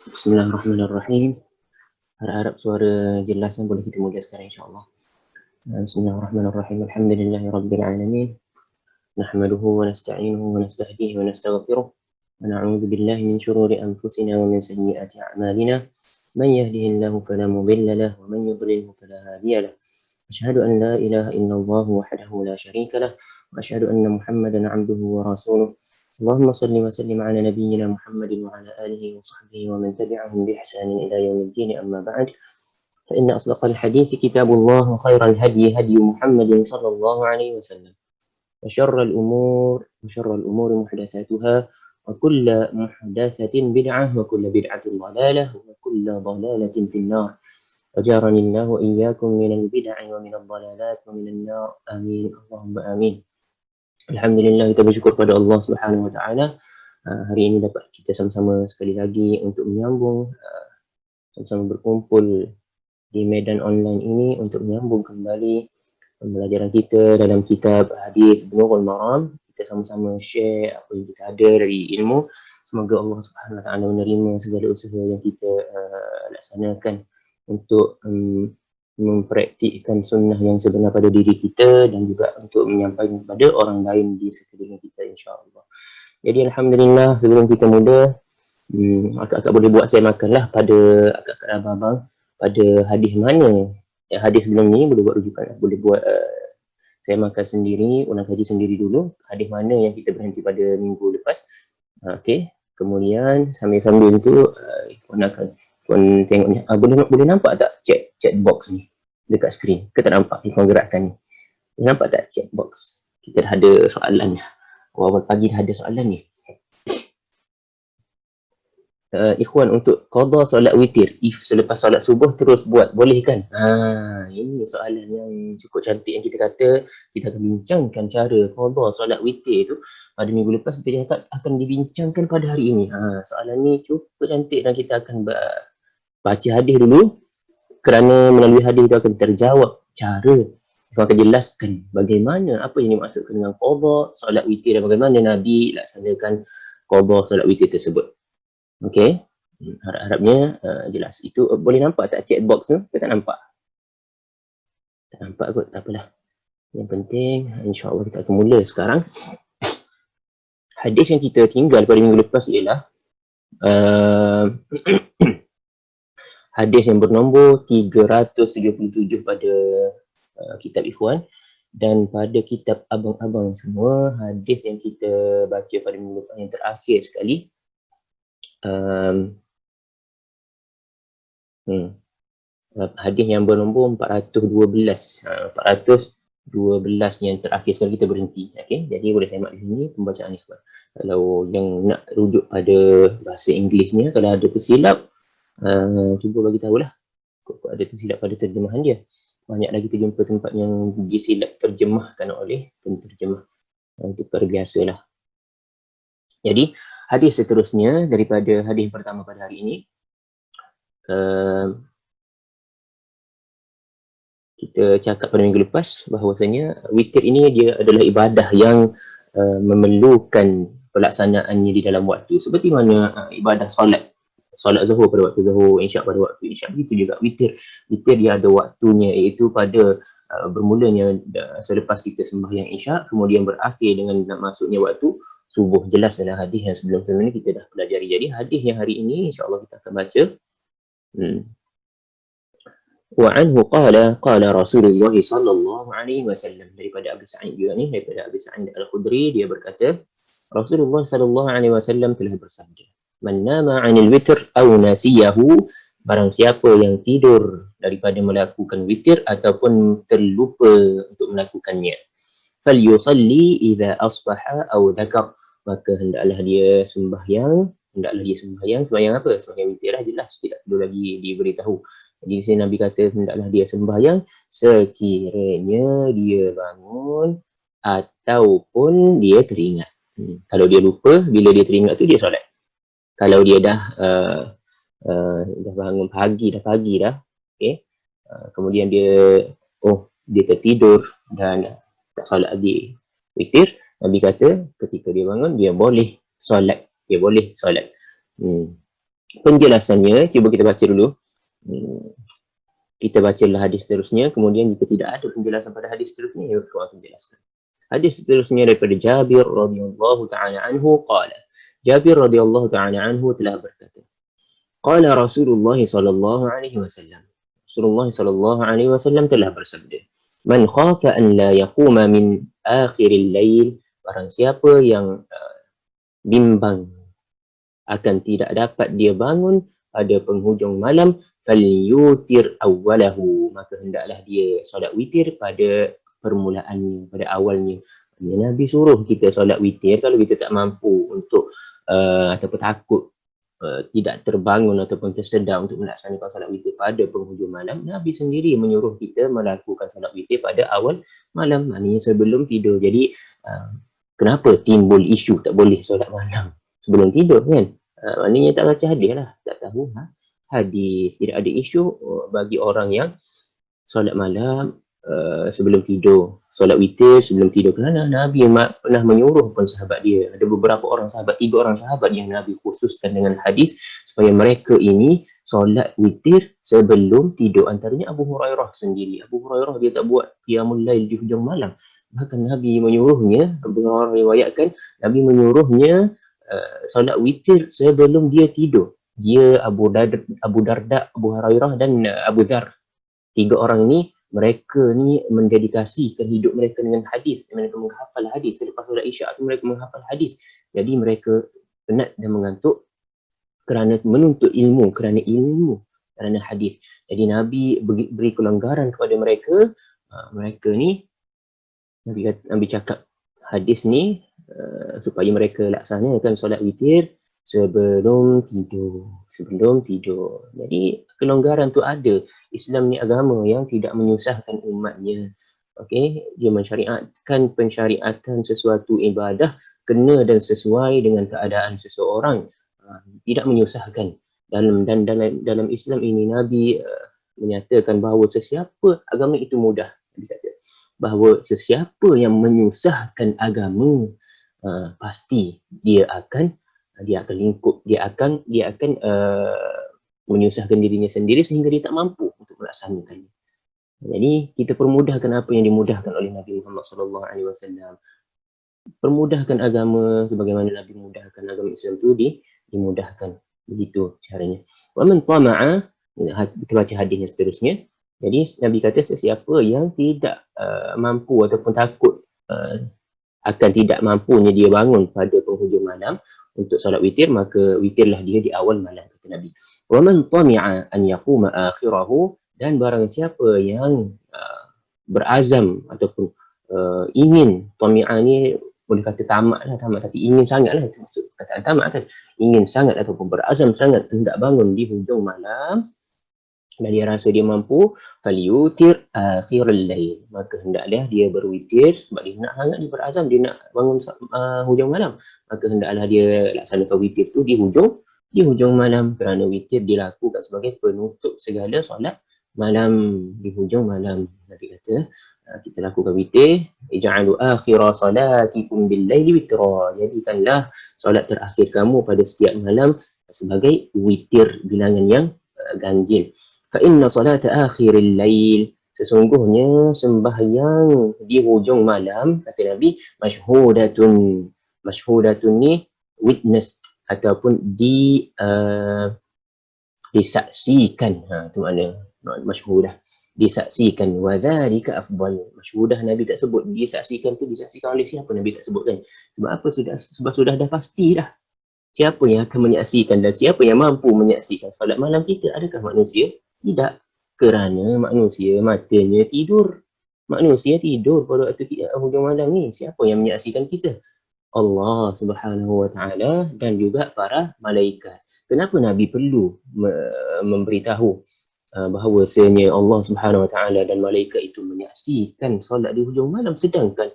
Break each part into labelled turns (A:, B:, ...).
A: Bismillahirrahmanirrahim. Harap-harap suara jelas dan boleh kita mula sekarang insya-Allah. Bismillahirrahmanirrahim. Alhamdulillahirabbil alamin. Nahmaduhu wa nasta'inuhu wa nastahdihi wa nastaghfiruh. Wa na'udzu billahi min shururi anfusina wa min sayyiati a'malina. Man yahdihillahu fala mudilla lahu wa man yudlilhu fala hadiya lahu. Asyhadu an la ilaha illallah wahdahu la syarika lah wa asyhadu anna Muhammadan 'abduhu wa rasuluh. اللهم صل وسلم على نبينا محمد وعلى آله وصحبه ومن تبعهم بإحسان إلى يوم الدين أما بعد فإن أصدق الحديث كتاب الله وخير الهدي هدي محمد صلى الله عليه وسلم وشر الأمور محدثاتها وكل محدثة بدعة وكل بدعة ضلالة وكل ضلالة في النار وجارني الله وإياكم من البدع ومن الضلالات ومن النار آمين اللهم آمين. Alhamdulillah, kita bersyukur pada Allah Subhanahu Wa Taala. Hari ini dapat kita sama-sama sekali lagi untuk menyambung, sama-sama berkumpul di medan online ini untuk menyambung kembali pembelajaran kita dalam kitab hadis Bulughul Maram. Kita sama-sama share apa yang kita ada dari ilmu. Semoga Allah Subhanahu Wa Taala menerima segala usaha yang kita laksanakan untuk mempraktikkan sunnah yang sebenar pada diri kita dan juga untuk menyampaikan kepada orang lain di sekeliling kita insya-Allah. Jadi alhamdulillah, sebelum kita mula, akak-akak boleh buat saya makanlah pada akak-akak abang-abang pada hadis mana. Hadis sebelum ni boleh buat rujukan, boleh buat saya makan sendiri, ulang kaji sendiri dulu. Hadis mana yang kita berhenti pada minggu lepas. Okey. Kemudian sambil-sambil tu puan akan puan tengoknya. Boleh nampak tak chat box ni dekat skrin? Kita tak nampak ni gerakkan ni. Nampak tak chat box? Kita dah ada soalan. Awal pagi dah ada soalan ni. Ikhwan, untuk qada solat witir, if selepas solat subuh terus buat, boleh kan? Ini soalan yang cukup cantik yang kita kata. Kita akan bincangkan cara qada solat witir tu pada minggu lepas, kita cakap akan dibincangkan pada hari ini. Soalan ni cukup cantik dan kita akan baca hadis dulu, kerana melalui hadis itu akan terjawab cara. Saya akan jelaskan bagaimana, apa yang dimaksudkan dengan qada solat witir dan bagaimana Nabi laksanakan qada solat witir tersebut. Okey, harap-harapnya jelas. Itu boleh nampak tak chat box tu? Kita tak nampak. Tak nampak kot, tak apalah. Yang penting insya-Allah kita akan mula sekarang. Hadis yang kita tinggal pada minggu lepas ialah hadis yang bernombor 377 pada kitab Ikhwan, dan pada kitab abang-abang semua, hadis yang kita baca pada minggu lepas yang terakhir sekali, hadis yang bernombor 412. 412 yang terakhir sekali kita berhenti. Okey, jadi boleh semak di sini pembacaan ni. Kalau yang nak rujuk pada bahasa Inggerisnya, kalau ada tersilap, cuba bagi tahulah. Kok ada tersilap pada terjemahan dia. Banyak lagi kita jumpa tempat yang disilap terjemahkan oleh penterjemah. Itu perkara biasalah. Jadi hadis seterusnya daripada hadis pertama pada hari ini, kita cakap pada minggu lepas bahawasanya witir ini dia adalah ibadah yang memerlukan pelaksanaannya di dalam waktu, seperti mana ibadah solat zuhur pada waktu zuhur, isyak pada waktu isyak. Begitu juga witir dia ada waktunya, iaitu pada bermulanya selepas kita sembahyang isyak, kemudian berakhir dengan masuknya waktu subuh. Jelas dalam hadis yang sebelum-sebelum ini kita dah pelajari. Jadi hadis yang hari ini insya-Allah kita akan baca. Wa anhu qala Rasulullah sallallahu alaihi wasallam, daripada Abu Sa'id juga ni, daripada Abu Sa'id Al-Khudri, dia berkata Rasulullah sallallahu alaihi wasallam telah bersabda, man nama 'anil witr aw nasiyahu, barang siapa yang tidur daripada melakukan witir ataupun terlupa untuk melakukannya, falyusalli idza asbaha aw dzakar, maka hendaklah dia sembahyang. Sembahyang apa? Sembahyang witir lah, jelas, tidak perlu lagi diberitahu. Jadi di sini Nabi kata hendaklah dia sembahyang sekiranya dia bangun ataupun dia teringat. Kalau dia lupa, bila dia teringat tu dia solat. Kalau dia dah bangun pagi dah, okay? Kemudian dia tertidur dan tak solat lagi witir, Nabi kata ketika dia bangun dia boleh solat. Penjelasannya, cuba kita baca dulu. Kita bacalah hadis seterusnya, kemudian jika tidak ada penjelasan pada hadis seterusnya, ya aku akan jelaskan. Hadis seterusnya daripada Jabir radhiyallahu ta'ala anhu qala. Jabir radhiyallahu ta'ala anhu telah berkata, qala Rasulullah sallallahu alaihi wasallam. Rasulullah sallallahu alaihi wasallam telah bersabda, man khafa an la yaquma min akhiril lail, barang siapa yang bimbang akan tidak dapat dia bangun pada penghujung malam, falyutir awwalahu, maka hendaklah dia solat witir pada permulaannya, pada awalnya. Nabi suruh kita solat witir kalau kita tak mampu untuk ataupun takut tidak terbangun ataupun tersedar untuk melaksanakan solat witir pada penghujung malam. Nabi sendiri menyuruh kita melakukan solat witir pada awal malam, maknanya sebelum tidur. Jadi kenapa timbul isu tak boleh solat malam sebelum tidur kan? Maknanya tak baca hadis lah, tak tahu hadis. Tidak ada isu bagi orang yang solat malam sebelum tidur, solat witir sebelum tidur, kerana Nabi pernah menyuruh pun sahabat dia. Ada beberapa orang sahabat, 3 orang sahabat yang Nabi khususkan dengan hadis supaya mereka ini solat witir sebelum tidur. Antaranya Abu Hurairah sendiri. Abu Hurairah dia tak buat qiyamul lail di hujung malam, bahkan Nabi menyuruhnya. Abu Hurairah riwayatkan Nabi menyuruhnya solat witir sebelum dia tidur. Dia Abu Darda, Abu Hurairah dan Abu Dhar. 3 orang ni, mereka ni mendedikasikan hidup mereka dengan hadis. Mereka menghafal hadis. Selepas solat Isyak tu mereka menghafal hadis. Jadi mereka penat dan mengantuk kerana menuntut ilmu, kerana hadis. Jadi Nabi beri kelonggaran kepada mereka. Mereka ni, Nabi cakap hadis ni supaya mereka laksanakan solat witir sebelum tidur. Jadi kelonggaran tu ada. Islam ni agama yang tidak menyusahkan umatnya. Okey, dia mensyariatkan pensyariatan sesuatu ibadah kena dan sesuai dengan keadaan seseorang, tidak menyusahkan. Dalam Islam ini Nabi menyatakan bahawa sesiapa agama itu mudah. Nabi kata bahawa sesiapa yang menyusahkan agama, pasti dia akan lingkup, dia akan menyusahkan dirinya sendiri sehingga dia tak mampu untuk melaksanakannya. Jadi kita permudahkan apa yang dimudahkan oleh Nabi Muhammad SAW. Permudahkan agama sebagaimana Nabi mudahkan agama Islam itu dimudahkan. Begitu caranya. Wa man tama'a, kita baca hadisnya seterusnya. Jadi Nabi kata sesiapa yang tidak mampu ataupun takut akan tidak mampunya dia bangun pada penghujung malam untuk solat witir, maka witirlah dia di awal malam, kata Nabi. Wa man tami'a an yaquma akhirahu, dan barang siapa yang berazam ataupun ingin, tami'a ni boleh kata tamak tapi ingin sangat lah, itu maksud kataan tamak kan, ingin sangat ataupun berazam sangat hendak bangun di hujung malam dan dia rasa dia mampu, falyutir akhirul lail, maka hendaklah dia berwitir sebab dia nak sangat, dia berazam dia nak bangun hujung malam, maka hendaklah dia laksanakan witir tu di hujung malam, kerana witir dilakukan sebagai penutup segala solat malam di hujung malam. Nabi kata kita lakukan witir, ij'alu akhira salatikum bil laili witra, jadikanlah solat terakhir kamu pada setiap malam sebagai witir, bilangan yang ganjil. Fa inna salata akhiril lail, sesungguhnya sembahyang di hujung malam, kata Nabi, masyhudatun ni witness ataupun disaksikan. Itu makna masyhudah, disaksikan. Wa dzalika afdal. Masyhudah Nabi tak sebut, disaksikan tu disaksikan oleh siapa, Nabi tak sebutkan. Sebab apa? Sebab sudah dah pasti dah siapa yang akan menyaksikan dan siapa yang mampu menyaksikan solat malam kita. Adakah manusia? Tidak, kerana manusia matanya tidur. Manusia tidur pada waktu hujung malam ni. Siapa yang menyaksikan kita? Allah Subhanahu Wa Taala dan juga para malaikat. Kenapa Nabi perlu memberitahu bahawasanya Allah Subhanahu Wa Taala dan malaikat itu menyaksikan solat di hujung malam, sedangkan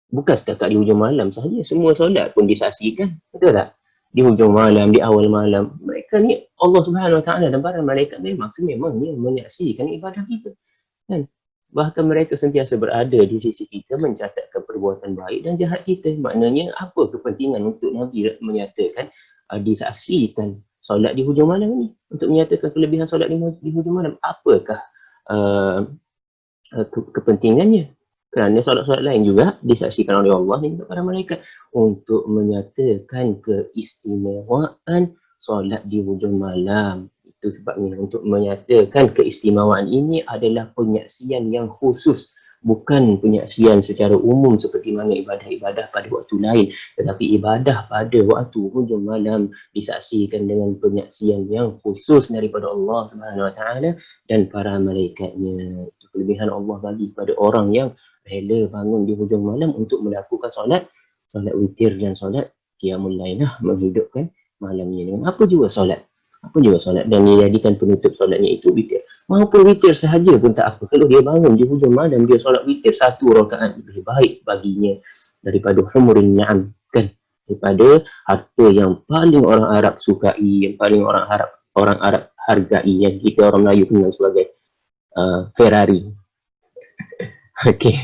A: bukan setakat di hujung malam sahaja, semua solat pun disaksikan, betul tak? Di hujung malam, di awal malam, mereka ni Allah Subhanahu Wa Taala dan para malaikat memang sememangnya menyaksikan ibadah kita, kan? Bahkan mereka sentiasa berada di sisi kita mencatatkan perbuatan baik dan jahat kita. Maknanya apa kepentingan untuk Nabi menyatakan disaksikan solat di hujung malam ni, untuk menyatakan kelebihan solat di hujung malam. Apakah uh, kepentingannya? Kerana solat-solat lain juga disaksikan oleh Allah dan juga para malaikat untuk menyatakan keistimewaan solat di hujung malam. Itu sebabnya untuk menyatakan keistimewaan ini adalah penyaksian yang khusus, bukan penyaksian secara umum seperti mana ibadah-ibadah pada waktu lain, tetapi ibadah pada waktu hujung malam disaksikan dengan penyaksian yang khusus daripada Allah Subhanahu Wa Taala dan para malaikatnya. Itu kelebihan Allah bagi kepada orang yang rela bangun di hujung malam untuk melakukan solat witir dan solat qiyamul lail, menghidupkan malamnya dengan apa juga solat. Dan dijadikan penutup solatnya itu witir. Maupun witir sahaja pun tak apa. Kalau dia bangun di hujung malam, dia solat witir 1 rakaat, lebih baik baginya daripada humurin na'am, kan? Daripada harta yang paling orang Arab sukai, yang paling orang Arab hargai, yang kita orang Melayu kenal sebagai Ferrari. Okey.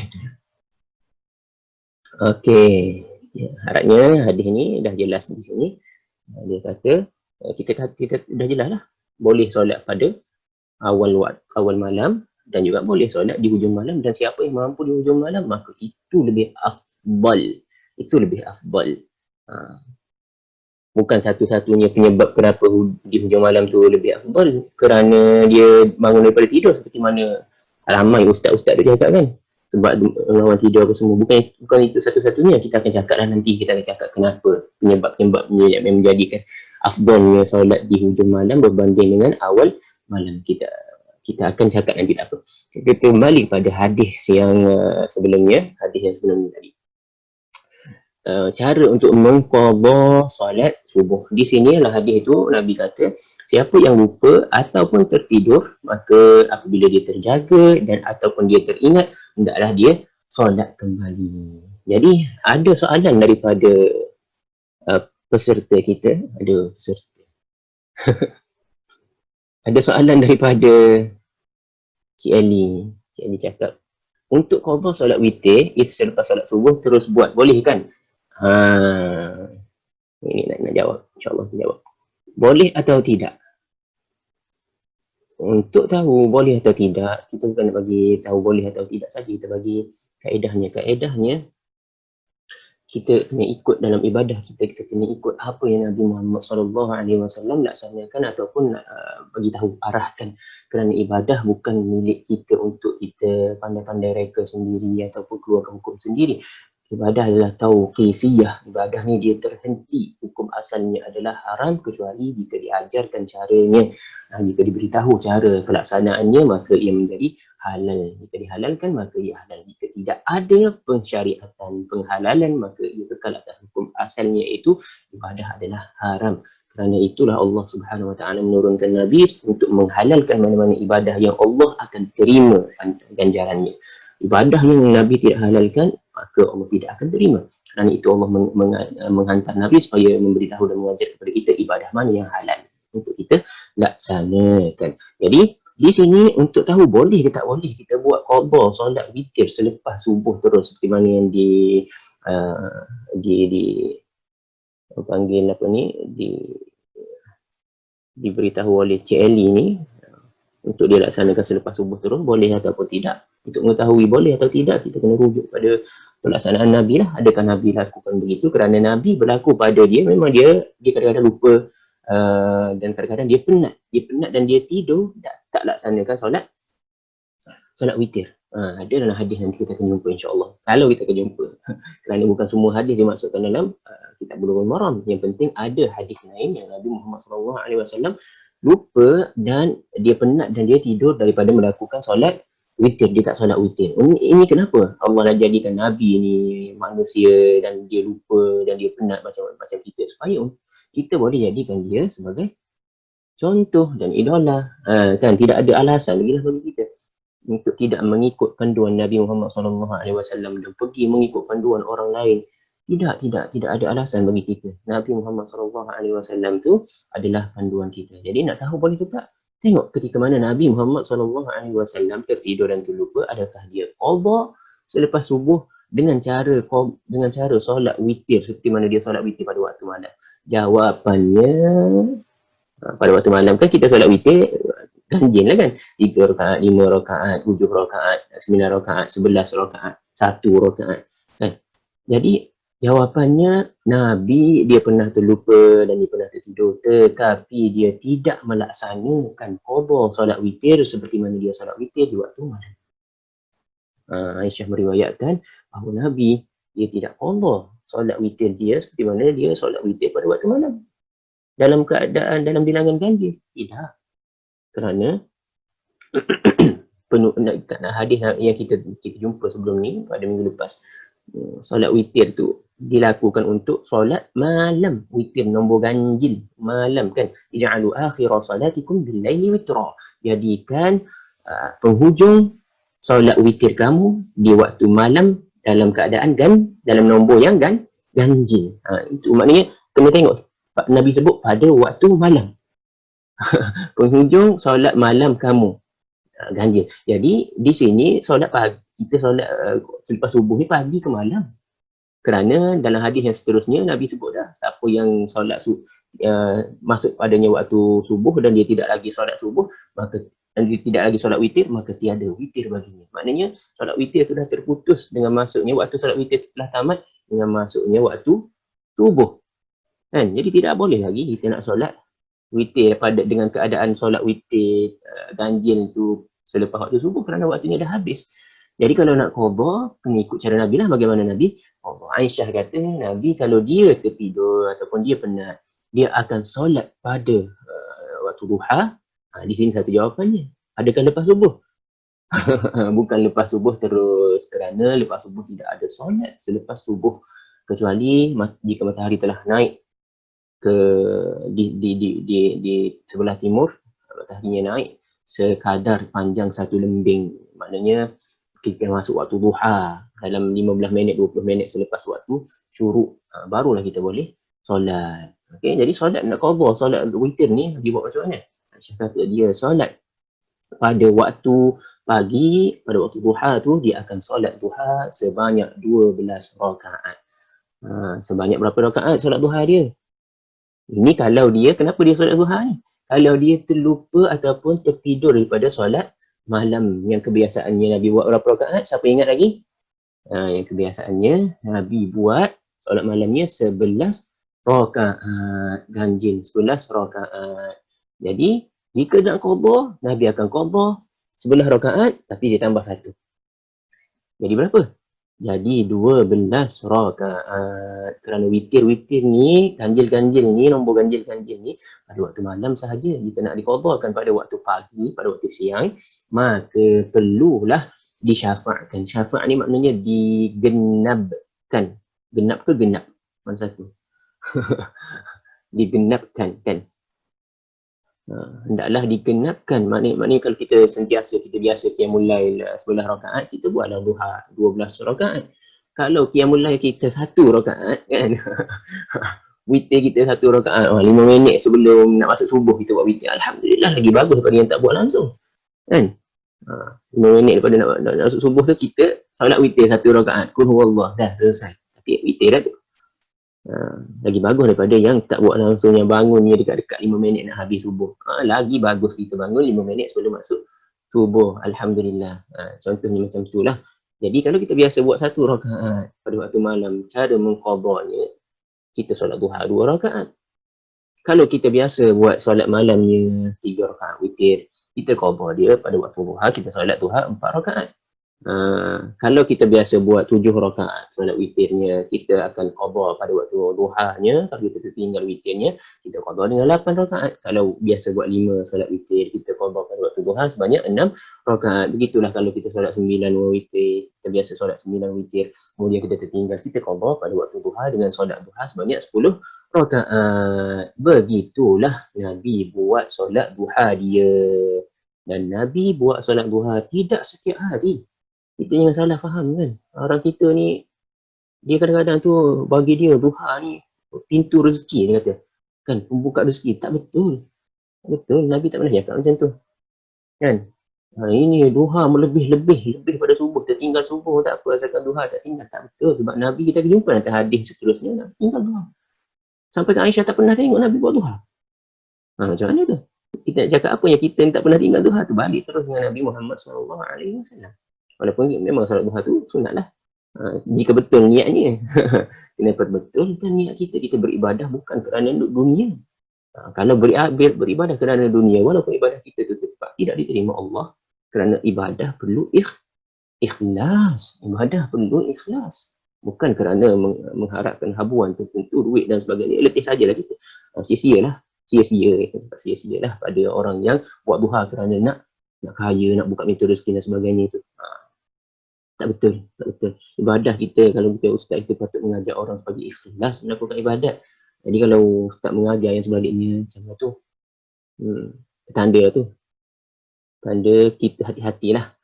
A: Harapnya hadis ni dah jelas di sini. Dia kata kita dah jelas lah, boleh solat pada awal malam dan juga boleh solat di hujung malam, dan siapa yang mampu di hujung malam maka itu lebih afdal. Bukan satu-satunya penyebab kenapa di hujung malam tu lebih afdal kerana dia bangun daripada tidur, seperti mana ramai ustaz-ustaz dia cakap kan, sebab orang tidur apa semua. Bukan itu satu-satunya. Kita akan cakap lah nanti, kita akan cakap kenapa penyebab-penyebabnya yang menjadikan afdalnya solat di hujung malam berbanding dengan awal malam. Kita akan cakap nanti, tak apa. Kita kembali pada hadis yang sebelumnya tadi. Cara untuk mengqadha solat subuh. Di sini lah hadis itu Nabi kata, siapa yang lupa ataupun tertidur, maka apabila dia terjaga dan ataupun dia teringat, hendaklah dia solat kembali. Jadi ada soalan daripada peserta kita, ada soalan daripada Cik Ali. Cik Ali cakap, untuk qadha solat witir, if selepas solat subuh terus buat, boleh kan? Ini nak jawab, insyaAllah jawab. Boleh atau tidak? Untuk tahu boleh atau tidak, kita bukan nak bagi tahu boleh atau tidak saja, kita bagi kaedahnya. Kaedahnya, kita kena ikut dalam ibadah kita kena ikut apa yang Nabi Muhammad SAW laksanakan ataupun bagi tahu, arahkan. Kerana ibadah bukan milik kita untuk kita pandai-pandai reka sendiri ataupun keluarkan hukum sendiri. Ibadah adalah tauqifiyah. Ibadah ni dia terhenti. Hukum asalnya adalah haram kecuali jika diajarkan caranya. Jika diberitahu cara pelaksanaannya, maka ia menjadi halal. Jika dihalalkan, maka ia halal. Jika tidak ada pensyariatan penghalalan, maka ia kekal atas hukum asalnya, iaitu ibadah adalah haram. Kerana itulah Allah Subhanahu Wa Taala menurunkan Nabi untuk menghalalkan mana-mana ibadah yang Allah akan terima ganjarannya. Ibadah yang Nabi tidak halalkan, maka Allah tidak akan terima. Kerana itu Allah menghantar Nabi supaya memberitahu dan mengajar kepada kita ibadah mana yang halal untuk kita laksanakan. Jadi di sini untuk tahu boleh ke tak boleh kita buat qadha solat witir selepas subuh terus, seperti mana yang panggil apa ni, diberitahu oleh Cik Ali ni, untuk dia laksanakan selepas subuh terus, boleh ataupun tidak. Untuk mengetahui boleh atau tidak, kita kena rujuk pada pelaksanaan Nabi lah. Adakah Nabi lakukan begitu? Kerana Nabi berlaku pada dia, memang dia kadang-kadang lupa, dan kadang-kadang dia penat dan dia tidur, tak laksanakan solat witir. Ada dalam hadis, nanti kita akan jumpa insyaAllah, kalau kita akan jumpa. Kerana bukan semua hadis dimasukkan dalam kitab Bulughul Maram. Yang penting ada hadis lain yang Nabi Muhammad SAW lupa dan dia penat dan dia tidur daripada melakukan solat witir, dia tak solat witir. Ini kenapa? Allah dah jadikan Nabi ni manusia dan dia lupa dan dia penat macam kita, supaya kita boleh jadikan dia sebagai contoh dan idola. Kan tidak ada alasan lagi lah bagi kita untuk tidak mengikut panduan Nabi Muhammad SAW dan pergi mengikut panduan orang lain. Tidak ada alasan bagi kita. Nabi Muhammad SAW tu adalah panduan kita. Jadi nak tahu boleh ke tak? Tengok ketika mana Nabi Muhammad SAW tertidur dan terlupa, adakah dia qadha selepas subuh dengan cara solat witir seperti mana dia solat witir pada waktu malam? Jawapannya Pada waktu malam kan kita solat witir ganjil lah kan, 3 rakaat, 5 rakaat, 7 rakaat, 9 rakaat, 11 rakaat, 1 rakaat kan. Jadi jawapannya Nabi dia pernah terlupa dan dia pernah tertidur, tetapi dia tidak melaksanakan qada solat witir seperti mana dia solat witir di waktu malam. Aisyah meriwayatkan bahawa Nabi dia tidak qada solat witir dia seperti mana dia solat witir pada waktu malam dalam keadaan dalam bilangan ganjil. Tidak, kerana penuh hadis yang kita jumpa sebelum ni pada minggu lepas, solat witir tu dilakukan untuk solat malam. Witir nombor ganjil malam kan, ij'alu akhira salatikum bil laili witra, jadikan penghujung solat witir kamu di waktu malam dalam keadaan dalam nombor yang ganjil. Itu maknanya kena tengok Nabi sebut pada waktu malam. Penghujung solat malam kamu ganjil. Jadi di sini solat pagi, kita solat selepas subuh ni pagi ke malam. Kerana dalam hadis yang seterusnya Nabi sebut dah, siapa yang solat masuk padanya waktu subuh dan dia tidak lagi solat subuh, maka dan dia tidak lagi solat witir, maka tiada witir baginya. Maknanya solat witir tu dah terputus dengan masuknya waktu solat witir telah tamat dengan masuknya waktu subuh. Kan? Jadi tidak boleh lagi kita nak solat witir dengan keadaan solat witir ganjil tu selepas waktu subuh kerana waktunya dah habis. Jadi kalau nak qada, kena ikut cara Nabi lah. Bagaimana Nabi? Aisyah kata, Nabi kalau dia tertidur ataupun dia penat, dia akan solat pada waktu duha. Di sini satu jawapannya. Adakah lepas subuh? Bukan lepas subuh terus, kerana lepas subuh tidak ada solat selepas subuh. Kecuali jika matahari telah naik ke di sebelah timur, mataharinya naik sekadar panjang satu lembing. Maknanya kita masuk waktu duha dalam 15 minit, 20 minit selepas waktu syuruk, barulah kita boleh solat. Okay, jadi solat nak qada, solat witir ni dibuat macam mana? Aisyah kata dia solat pada waktu pagi, pada waktu duha tu dia akan solat duha sebanyak 12 rakaat. Sebanyak berapa rakaat solat duha dia? Ini kalau dia, kenapa dia solat duha ni? Kalau dia terlupa ataupun tertidur daripada solat malam yang kebiasaannya Nabi buat berapa rakaat? Siapa ingat lagi? Yang kebiasaannya Nabi buat solat malamnya 11 rakaat ganjil, 11 rakaat. Jadi jika nak qada, Nabi akan qada 11 rakaat tapi dia tambah satu. Jadi berapa? Jadi 12 rakaat. Kerana witir-witir ni, ganjil-ganjil ni, nombor ganjil-ganjil ni pada waktu malam sahaja. Jika nak diqadakan pada waktu pagi, pada waktu siang, maka perlulah disyafa'kan. Syafa' ni maknanya digenapkan. Genap ke genap? Mana satu? Digenapkan kan? Hendaklah digenapkan. Maknanya kalau kita biasa qiyamul lail 11 rakaat, kita buatlah duha 12 rakaat. Kalau qiyamul lail kita 1 rakaat kan, witir kita 1 rakaat, 5 minit sebelum nak masuk subuh kita buat witir, alhamdulillah lagi bagus daripada yang tak buat langsung kan. 5 minit daripada nak masuk subuh tu kita solat witir 1 rakaat, qul huwallah, dah selesai. Tapi witir dah tu lagi bagus daripada yang tak buat langsung, yang bangunnya dekat-dekat 5 minit nak habis subuh. Lagi bagus kita bangun 5 minit sebelum masuk subuh, alhamdulillah. Contohnya macam itulah. Jadi kalau kita biasa buat 1 rakaat pada waktu malam, cara mengqadanya kita solat duha 2 rakaat. Kalau kita biasa buat solat malamnya 3 rakaat witir, kita qada dia pada waktu duha, kita solat duha 4 rakaat. Kalau kita biasa buat 7 rakaat solat witirnya, kita akan qada pada waktu duhanya. Kalau kita tertinggal witirnya, kita qada dengan 8 rakaat. Kalau biasa buat 5 solat witir, kita qada pada waktu duha sebanyak 6 rakaat. Begitulah kalau kita solat 9 witir, kita biasa solat 9 witir, kemudian kita tertinggal, kita qada pada waktu duha dengan solat duha sebanyak 10 rakaat. Begitulah Nabi buat solat duha dia. Dan Nabi buat solat duha tidak setiap hari. Kita jangan salah faham kan. Orang kita ni, dia kadang-kadang tu bagi dia duha ni pintu rezeki, dia kata. Kan, pembuka rezeki. Tak betul. Tak betul. Nabi tak pernah cakap macam tu. Kan. Ini duha lebih pada subuh. Tertinggal subuh tak apa. Asalkan duha tak tinggal. Tak betul. Sebab Nabi kita jumpa nanti hadis seterusnya. Nabi tinggal duha. Sampai ke Aisyah tak pernah tengok Nabi buat duha. Macam mana tu? Kita nak cakap apa yang kita tak pernah tinggal duha tu, balik terus dengan Nabi Muhammad SAW. Walaupun memang solat duha tu sunat lah. Jika betul niatnya. Kena perbetulkan niat kita. Kita beribadah bukan kerana dunia. Kalau beribadah kerana dunia, walaupun ibadah kita tu tepat, tidak diterima Allah. Kerana ibadah perlu ikhlas. Ibadah perlu ikhlas. Bukan kerana mengharapkan habuan tertentu, duit dan sebagainya. Letih sajalah kita. Sia-sialah. Sia-sialah pada orang yang buat duha kerana nak kaya, nak buka pintu rezeki dan sebagainya itu. Tak betul. Ibadah kita, kalau kita ustaz, kita patut mengajak orang supaya ikhlas melakukan ibadat. Jadi kalau ustaz mengajar yang sebaliknya macam tu, tanda tu. Tanda kita hati-hatilah.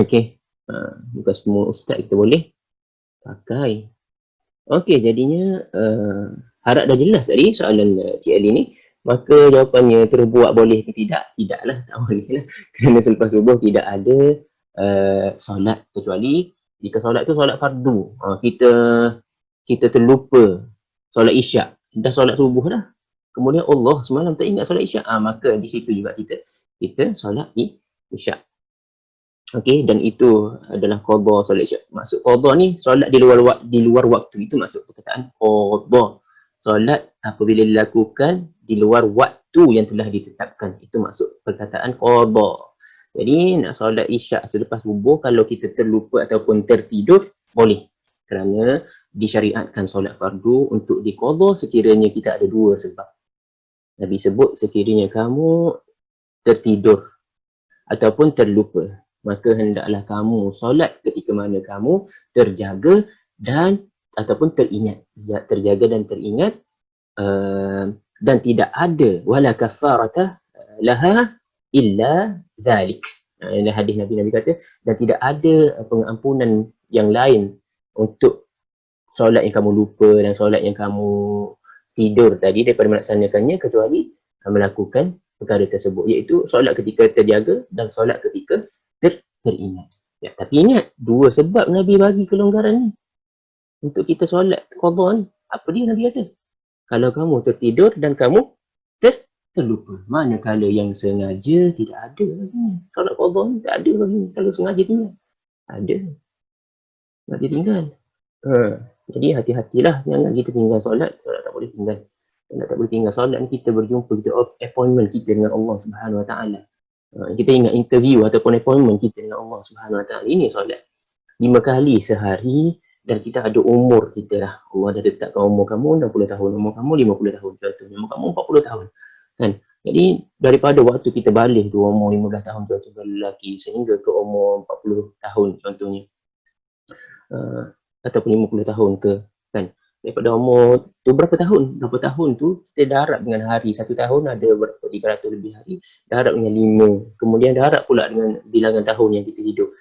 A: Okey. Bukan semua ustaz kita boleh pakai. Okey, jadinya harap dah jelas tadi soalan Cik Ali ni. Maka jawapannya terbuat boleh ke tidak? Tidaklah, tak boleh lah. Kerana selepas subuh tidak ada solat, kecuali jika solat tu solat fardu. Kita terlupa solat isyak. Dah solat subuh dah. Kemudian Allah semalam tak ingat solat isyak. Maka di situ juga kita solat isyak. Okey, dan itu adalah qada solat isyak. Maksud qada ni solat di luar waktu, itu maksud perkataan qada. Solat apabila dilakukan di luar waktu yang telah ditetapkan, itu maksud perkataan qada. Jadi nak solat isyak selepas subuh, kalau kita terlupa ataupun tertidur, boleh. Kerana disyariatkan solat fardu untuk diqada sekiranya kita ada dua sebab. Nabi sebut sekiranya kamu tertidur ataupun terlupa, maka hendaklah kamu solat ketika mana kamu terjaga dan ataupun teringat. Terjaga dan teringat, dan tidak ada wala kafarata laha illa zalik. Ini hadis Nabi kata, dan tidak ada pengampunan yang lain untuk solat yang kamu lupa dan solat yang kamu tidur tadi daripada melaksanakannya, kecuali melakukan perkara tersebut, iaitu solat ketika terjaga dan solat ketika teringat. Ya, tapi ingat, dua sebab Nabi bagi kelonggaran ni untuk kita solat qada ni. Apa dia Nabi kata? Kalau kamu tertidur dan kamu terlupa. Manakala yang sengaja tidak ada lagi. Solat qada ni tak ada lagi. Kalau sengaja tinggal, ada. Nak ditinggal. Jadi hati-hatilah, jangan kita tinggal solat tak boleh tinggal. Tak boleh tinggal solat ni, kita berjumpa, kita appointment kita dengan Allah Subhanahu Wa Taala. Kita ingat interview ataupun appointment kita dengan Allah Subhanahu Wa Taala. Ini solat 5 kali sehari, dan kita ada umur kita lah. Allah dah tetapkan umur kamu 60 tahun, umur kamu 50 tahun, contohnya umur kamu 40 tahun. Kan? Jadi daripada waktu kita balik tu umur 15 tahun contohnya lelaki, sehingga ke umur 40 tahun contohnya, ataupun 50 tahun ke, kan? Daripada umur tu berapa tahun tu kita darab dengan hari. 1 tahun ada berapa, 300 lebih hari, darab dengan 5, kemudian darab pula dengan bilangan tahun yang kita hidup.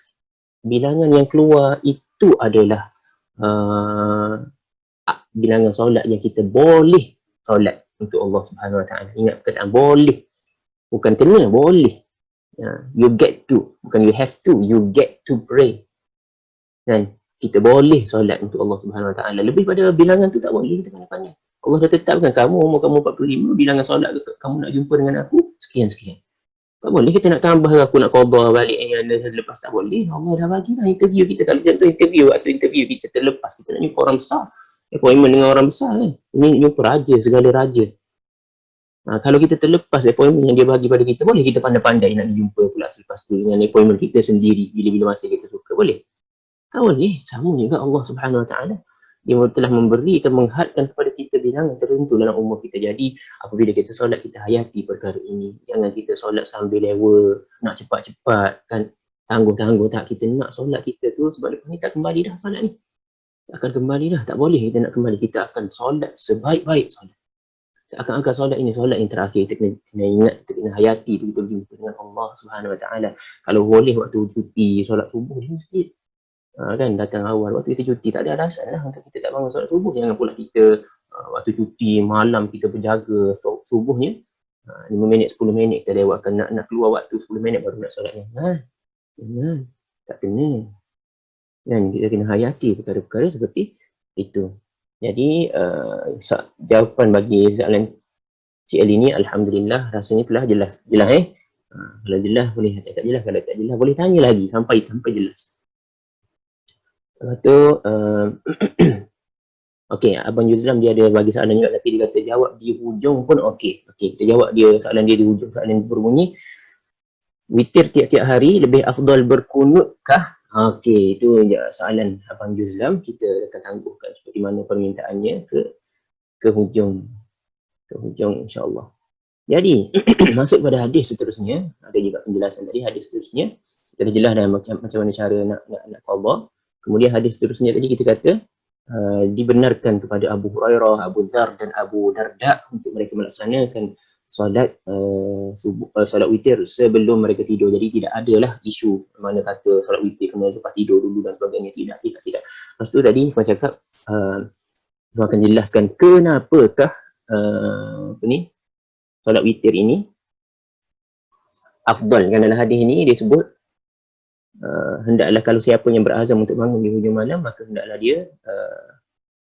A: Bilangan yang keluar itu adalah bilangan solat yang kita boleh solat untuk Allah Subhanahu Wa Taala. Ingat perkataan boleh, bukan kena, boleh. You get to, bukan you have to, you get to pray. Dan kita boleh solat untuk Allah Subhanahu Wa Taala. Lebih pada bilangan tu tak boleh kita pandai-pandai. Allah dah tetapkan kamu, umur kamu 45, bilangan solat kamu nak jumpa dengan aku sekian-sekian. Tak boleh kita nak tambah, aku nak qada balik yang lepas, tak boleh. Allah dah bagi dah interview kita. Kalau contoh interview kita terlepas, kita nak jumpa orang besar, appointment dengan orang besar kan. Ini jumpa raja, segala raja. Kalau kita terlepas appointment yang dia bagi pada kita, boleh kita pandai-pandai nak jumpa pula selepas tu dengan appointment kita sendiri bila-bila masa kita suka? Boleh? Tak boleh. Sama juga Allah Subhanahu Wa Taala. Dia telah memberikan, menghadkan kepada kita bilangan tertentu dalam umur kita. Jadi apabila kita solat, kita hayati perkara ini. Jangan kita solat sambil lewa, nak cepat-cepat kan, tangguh-tangguh. Tak, kita nak solat kita tu sebab lepas ni tak kembali dah solat ni. Tak akan kembali dah, tak boleh kita nak kembali. Kita akan solat sebaik-baik solat. Seakan-akan solat ini solat yang terakhir. Kita kena ingat, kita kena hayati tu, kita berjumpa dengan Allah Subhanahu Wa Taala. Kalau boleh waktu cuti solat subuh di masjid, kan, datang awal waktu kita cuti, tak ada alasan lah untuk kita tak bangun solat subuh. Jangan pula kita waktu cuti malam kita berjaga subuhnya 5 minit 10 minit kita lewatkan, nak keluar waktu 10 minit baru nak solat. Jangan, tak kena. Dan kita kena hayati perkara-perkara seperti itu. Jadi jawapan bagi soalan Cik Ali ni alhamdulillah rasanya telah jelas. Jelas kalau jelas boleh cakap jelas, kalau tak jelas boleh tanya lagi sampai jelas. Lepas tu okey, Abang Yuzlam dia ada bagi soalan juga, tapi dia kata jawab di hujung pun okey. Okey, kita jawab dia soalan dia di hujung. Soalan dia berbunyi, witir tiap-tiap hari lebih afdal berkunut kah? Okey, itu soalan Abang Yuzlam. Kita akan tangguhkan seperti mana permintaannya ke hujung insya-Allah. Jadi masuk pada hadis seterusnya, ada juga penjelasan tadi hadis seterusnya. Kita dah jelas dah macam mana cara nak qada. Kemudian hadis seterusnya tadi kita kata dibenarkan kepada Abu Hurairah, Abu Dzar dan Abu Darda untuk mereka melaksanakan solat solat witir sebelum mereka tidur. Jadi tidak adalah isu mana kata solat witir kena lepas tidur dulu dan sebagainya. Tidak. Lepas tu tadi saya cakap saya akan jelaskan kenapakah solat witir ini afdal. Kan dalam hadis ini dia sebut hendaklah kalau siapa yang berazam untuk bangun di hujung malam, maka hendaklah dia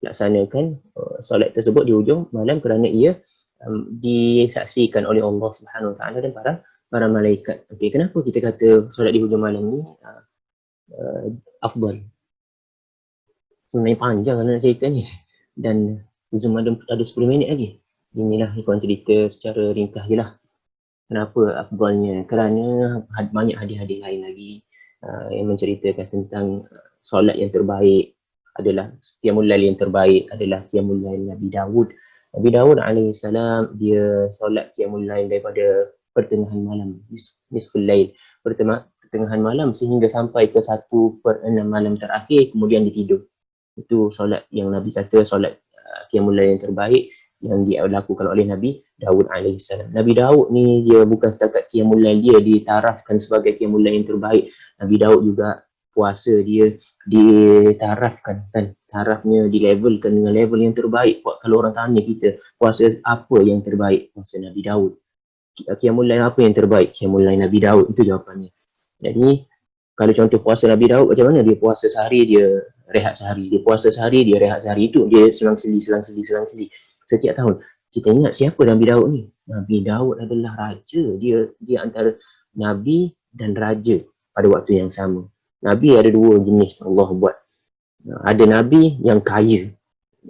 A: laksanakan solat tersebut di hujung malam kerana ia disaksikan oleh Allah Subhanahu Wa Taala dan para malaikat. Okey, kenapa kita kata solat di hujung malam ni afdal? Sebenarnya panjang nak cerita ni, dan hujung malam ada 10 minit lagi. Inilah ikon cerita secara ringkas je lah. Kenapa afdalnya? Kerana banyak hadis-hadis lain lagi yang menceritakan tentang solat yang terbaik adalah qiyamul lail yang terbaik adalah qiyamul lail Nabi Dawud. Nabi Dawud alaihissalam dia solat qiyamul lail daripada pertengahan malam, nisful lail, pertengahan malam sehingga sampai ke 1/6 malam terakhir, kemudian dia tidur. Itu solat yang Nabi kata solat qiyamul lail yang terbaik yang dilakukan oleh Nabi Dawud alaihissalam. Nabi Dawud ni dia bukan setakat qiyamul lail dia ditarafkan sebagai qiyamul lail yang terbaik. Nabi Dawud juga puasa dia ditarafkan, kan, tarafnya dilevelkan dengan level yang terbaik. Kalau orang tanya kita puasa apa yang terbaik, puasa Nabi Dawud. Qiyamul lail apa yang terbaik? Qiyamul lail Nabi Dawud, itu jawapannya. Jadi kalau contoh puasa Nabi Dawud macam mana? Dia puasa sehari, dia rehat sehari. Dia puasa sehari, dia rehat sehari. Itu dia selang-seli setiap tahun. Kita ingat siapa Nabi Dawud ni? Nabi Dawud adalah raja. Dia antara Nabi dan raja pada waktu yang sama. Nabi ada dua jenis Allah buat. Ada Nabi yang kaya.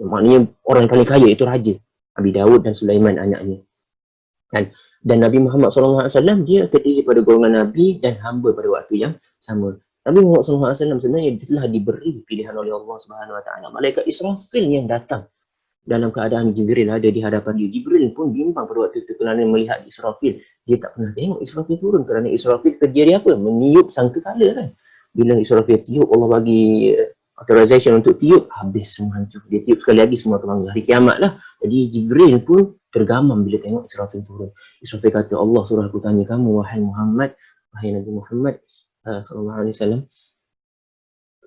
A: Maknanya orang yang paling kaya itu raja. Nabi Dawud dan Sulaiman anaknya. Dan Nabi Muhammad SAW dia terdiri pada golongan Nabi dan hamba pada waktu yang sama. Nabi Muhammad SAW sebenarnya telah diberi pilihan oleh Allah Subhanahu Wa Taala. Malaikat Israfil yang datang dalam keadaan Jibril ada di hadapan dia. Jibril pun bimbang pada waktu itu kerana melihat Israfil. Dia tak pernah tengok Israfil turun kerana Israfil kerja dia apa? Meniup sangkakala, kan. Bila Israfil tiup, Allah bagi authorization untuk tiup, habis semua hancur. Dia tiup sekali lagi semua kebangga. Hari kiamat lah. Jadi Jibril pun tergamam bila tengok Israfil turun. Israfil kata, Allah suruh aku tanya kamu, wahai Muhammad, wahai Nabi Muhammad SAW,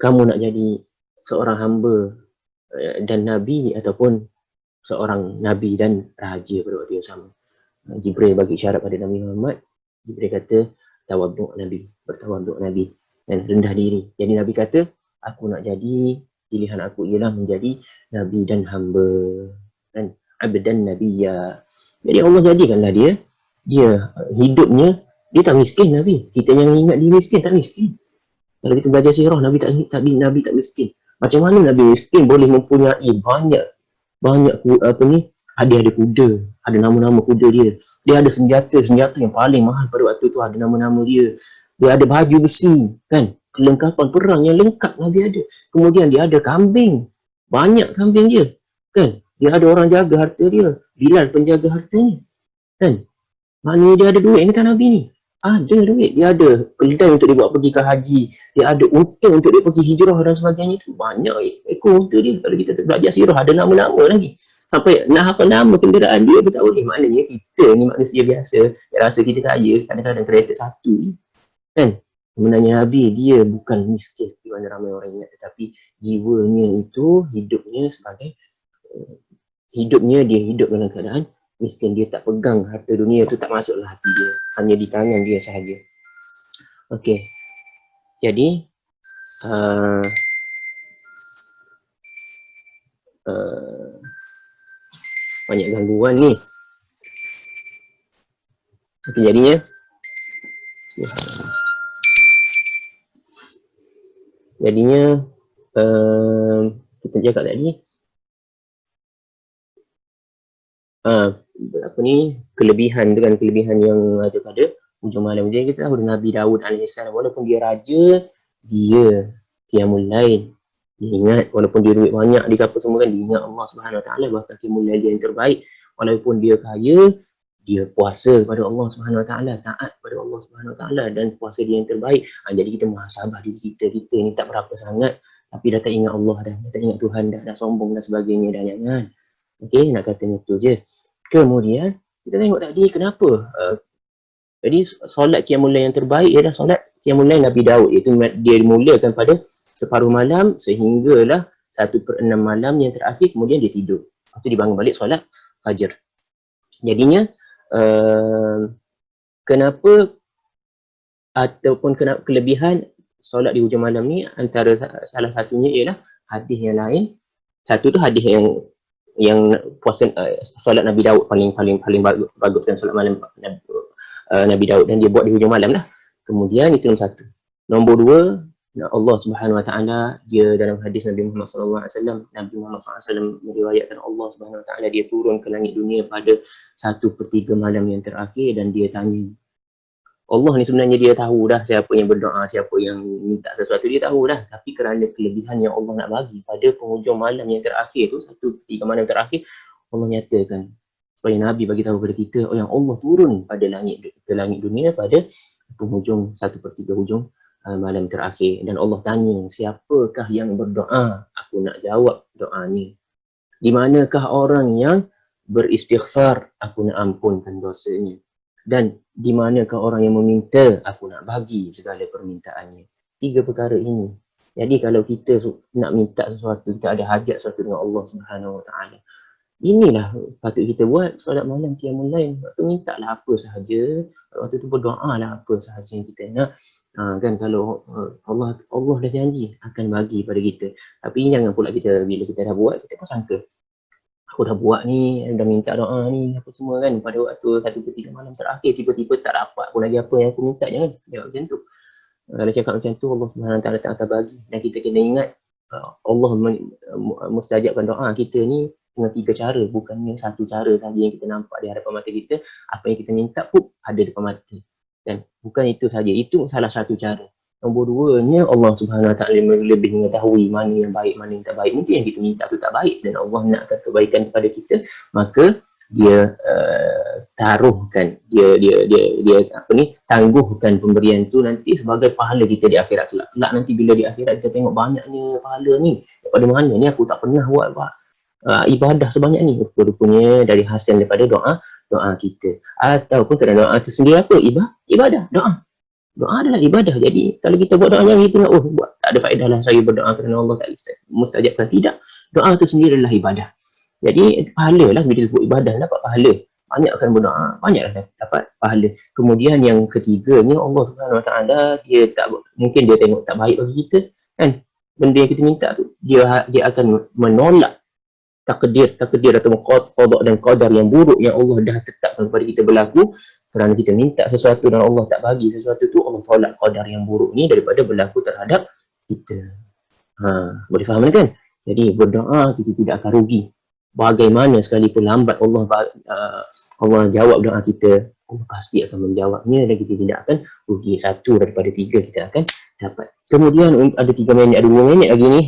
A: kamu nak jadi seorang hamba dan Nabi ataupun seorang Nabi dan raja pada waktu yang sama? Jibril bagi syarat pada Nabi Muhammad. Jibril kata, tawaduk Nabi, bertawaduk Nabi dan rendah diri. Jadi Nabi kata, aku nak jadi, pilihan aku ialah menjadi Nabi dan hamba, dan abdan Nabiya. Jadi Allah jadikanlah dia hidupnya, dia tak miskin Nabi. Kita yang ingat dia miskin, tak miskin. Kalau kita belajar sirah, Nabi tak miskin. Macam mana Nabi miskin boleh mempunyai banyak hadiah kuda, ada nama-nama kuda dia. Dia ada senjata yang paling mahal pada waktu tu, ada nama-nama dia. Dia ada baju besi, kan, kelengkapan perang yang lengkap Nabi ada. Kemudian dia ada kambing, banyak kambing dia, kan. Dia ada orang jaga harta dia, Bilal penjaga hartanya, kan. Maknanya dia ada duit ni, kan, Nabi ni. Ada duit, dia ada keledai untuk dia buat pergi ke haji, dia ada unta untuk dia pergi hijrah dan sebagainya. Itu banyak ekor unta dia. Kalau kita belajar sirah, ada nama-nama lagi. Sampai nak hafal nama kenderaan dia pun tak boleh. Maknanya kita ni manusia biasa, yang rasa kita kaya, kadang-kadang kereta satu, kan. Sebenarnya Nabi dia bukan miskin seperti mana ramai orang ingat, tetapi jiwanya itu hidupnya sebagai dia hidup dalam keadaan miskin. Dia tak pegang harta dunia tu, tak masuklah hati dia, hanya di tangan dia sahaja. Okey, jadi banyak gangguan ni. Okay, jadinya kita cakap tadi apa ni, kelebihan tu kan, kelebihan yang ada pada hujung malam. Jadi kita tahu Nabi Daud alaihissalam, walaupun dia raja, dia qiyamul lail. Dia ingat, walaupun dia duit banyak di kapal semua kan, dia ingat Allah Subhanahu Wa Taala, bahkan qiyamul lail dia yang terbaik. Walaupun dia kaya, dia puasa kepada Allah Subhanahu Wa Taala, taat kepada Allah Subhanahu Wa Taala, dan puasa dia yang terbaik. Jadi kita muhasabah diri kita ni tak berapa sangat, tapi dah tak ingat Allah dah tak ingat Tuhan dah sombong dan sebagainya dah, jangan. Okey, nak katanya tu je. Kemudian kita tengok tadi kenapa jadi solat qiyamul lail yang terbaik ialah solat qiyamul lail Nabi Daud, iaitu dia dimulakan pada separuh malam sehinggalah 1/6 malam yang terakhir, kemudian dia tidur. Lepas tu dibangun balik solat fajar. Jadinya kenapa ataupun kelebihan solat di hujung malam ni, antara salah satunya ialah hadis yang lain. Satu tu hadis yang puasa solat Nabi Daud paling bagus kan, solat malam Nabi Daud, dan dia buat di hujung malam lah. Kemudian itu nombor satu. Nombor dua, Allah Subhanahu Wa Taala, dia dalam hadis Nabi Muhammad sallallahu alaihi wasallam, Nabi Muhammad sallallahu alaihi wasallam meriwayatkan Allah Subhanahu Wa Taala dia turun ke langit dunia pada 1/3 malam yang terakhir, dan dia tanya, Allah ni sebenarnya dia tahu dah siapa yang berdoa, siapa yang minta sesuatu, dia tahu dah. Tapi kerana kelebihan yang Allah nak bagi pada penghujung malam yang terakhir tu, 1/3 malam terakhir, Allah nyatakan supaya Nabi bagi tahu kepada kita, yang Allah turun pada ke langit dunia pada penghujung 1/3 hujung malam terakhir. Dan Allah tanya, siapakah yang berdoa? Aku nak jawab doanya. Di manakah orang yang beristighfar? Aku nak ampunkan dosanya. Dan di manakah orang yang meminta? Aku nak bagi segala permintaannya. 3 perkara ini. Jadi kalau kita nak minta sesuatu, kita ada hajat sesuatu dengan Allah Subhanahu Wa Taala, inilah patut kita buat solat malam qiyamul lail. Waktu minta lah apa sahaja, waktu tu berdoa lah apa sahaja yang kita nak. Kan kalau Allah dah janji akan bagi pada kita. Tapi jangan pula kita, bila kita dah buat, kita pun sangka, aku dah buat ni, dah minta doa ni, apa semua kan, pada waktu 1/3 malam terakhir, tiba-tiba tak dapat pun lagi apa yang aku minta. Jangan cakap macam tu. Kalau cakap macam tu, Allah Subhanahu Wa Taala tak akan bagi. Dan kita kena ingat, Allah mustajabkan doa kita ni dengan 3 cara, bukannya 1 cara saja yang kita nampak di hadapan mata kita. Apa yang kita minta pun ada depan mata. Dan bukan itu saja, itu salah satu cara. Nombor duanya, Allah Subhanahu Wa Taala lebih mengetahui mana yang baik, mana yang tak baik. Mungkin yang kita minta tu tak baik, dan Allah nakkan kebaikan kepada kita, maka dia taruhkan, dia tangguhkan pemberian tu nanti sebagai pahala kita di akhirat kelak. Nanti bila di akhirat kita tengok banyaknya pahala ni, daripada mana ni aku tak pernah buat ibadah sebanyak ni. Rupanya dari hasil daripada doa kita. Ataupun kerana doa itu sendiri apa? Ibadah, doa adalah ibadah. Jadi kalau kita buat doa, jangan kita tengok, buat tak ada faedah lah saya berdoa kerana Allah tak mustajabkan. Tidak, doa itu sendiri adalah ibadah. Jadi pahala lah, bila buat ibadah dapat pahala. Banyakkan berdoa, banyaklah dapat pahala. Kemudian yang ketiganya, Allah Subhanahu Wa Taala, dia tak, mungkin dia tengok tak baik bagi kita kan, benda yang kita minta tu, dia akan menolak takdir atau qada dan qadar yang buruk yang Allah dah tetapkan kepada kita berlaku. Kerana kita minta sesuatu dan Allah tak bagi sesuatu tu, Allah tolak qadar yang buruk ni daripada berlaku terhadap kita. Boleh faham kan? Jadi berdoa kita tidak akan rugi. Bagaimana sekalipun lambat Allah jawab doa kita, Allah pasti akan menjawabnya, dan kita tidak akan rugi. 1 daripada 3 kita akan dapat. Kemudian ada 3 minit, ada 2 minit lagi ni.